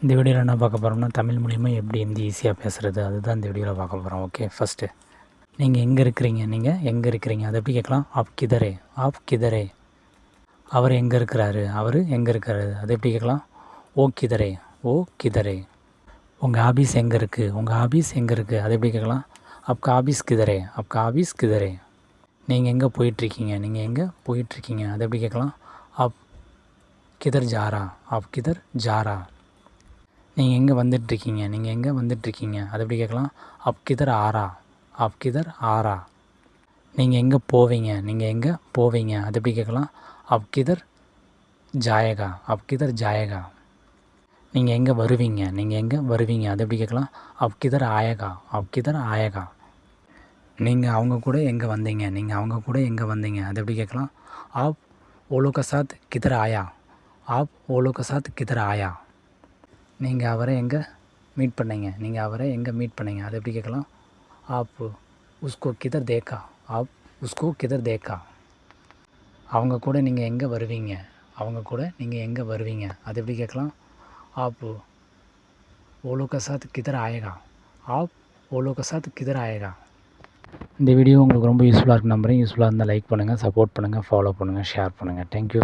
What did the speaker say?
இந்த வீடியோவில் என்ன பார்க்க போகிறோம்னா தமிழ் மூலிமா எப்படி ஹிந்தி ஈஸியாக பேசுகிறது அதுதான் இந்த வீடியோவில் பார்க்க போகிறோம். ஓகே, ஃபஸ்ட்டு நீங்கள் எங்கே இருக்கிறீங்க அதை எப்படி கேட்கலாம்? App கிதரே, app கிதரே. அவர் எங்கே இருக்கிறாரு, அவர் எங்கே இருக்காரு, அதை எப்படி கேட்கலாம்? ஓ கிதரே, ஓ கிதரே. உங்கள் ஆபீஸ் எங்கே இருக்குது, அதை எப்படி கேட்கலாம்? ஆப்கா ஆபீஸ் கிதரே, ஆப்கா ஆபீஸ் கிதரே. நீங்கள் எங்கே போயிட்டுருக்கீங்க, அதை எப்படி கேட்கலாம்? ஆப் கிதர் ஜாரா, ஆப் கிதர் ஜாரா. நீங்கள் எங்கே வந்துட்டுருக்கீங்க, அதை எப்படி கேட்கலாம்? ஆப் கிதர் ஆரா, ஆப் கிதர் ஆரா. நீங்கள் எங்கே போவீங்க, அதை எப்படி கேட்கலாம்? ஆப் கிதர் ஜாயகா, ஆப் கிதர் ஜாயகா. நீங்கள் எங்கே வருவீங்க, அதை எப்படி கேட்கலாம்? ஆப் கிதர் ஆயகா, ஆப் கிதர் ஆயகா. நீங்கள் அவங்க கூட எங்கே வந்தீங்க, அதை எப்படி கேட்கலாம்? ஆப் ஓலோ கே சாத் கிதர் ஆயா, ஆப் ஓலோ கே சாத் கிதர் ஆயா. நீங்கள் அவரை எங்கே மீட் பண்ணீங்க, அதை எப்படி கேட்கலாம்? ஆப் உஸ்கோ கிதர் தேக்கா, ஆப் உஸ்கோ கிதர் தேக்கா. அவங்க கூட நீங்கள் எங்கே வருவீங்க, அதை எப்படி கேட்கலாம்? ஆப் ஓலோ கே சாத் கிதர் ஆயேகா, ஆப் ஓலோ கே சாத் கிதர் ஆயேகா. இந்த வீடியோ உங்களுக்கு ரொம்ப யூஸ்ஃபுல்லாக இருக்குன்னு நம்புகிறேன். யூஸ்ஃபுல்லாக இருந்தால் லைக் பண்ணுங்கள், சப்போர்ட் பண்ணுங்கள், ஃபாலோ பண்ணுங்கள், ஷேர் பண்ணுங்கள். தேங்க்யூ.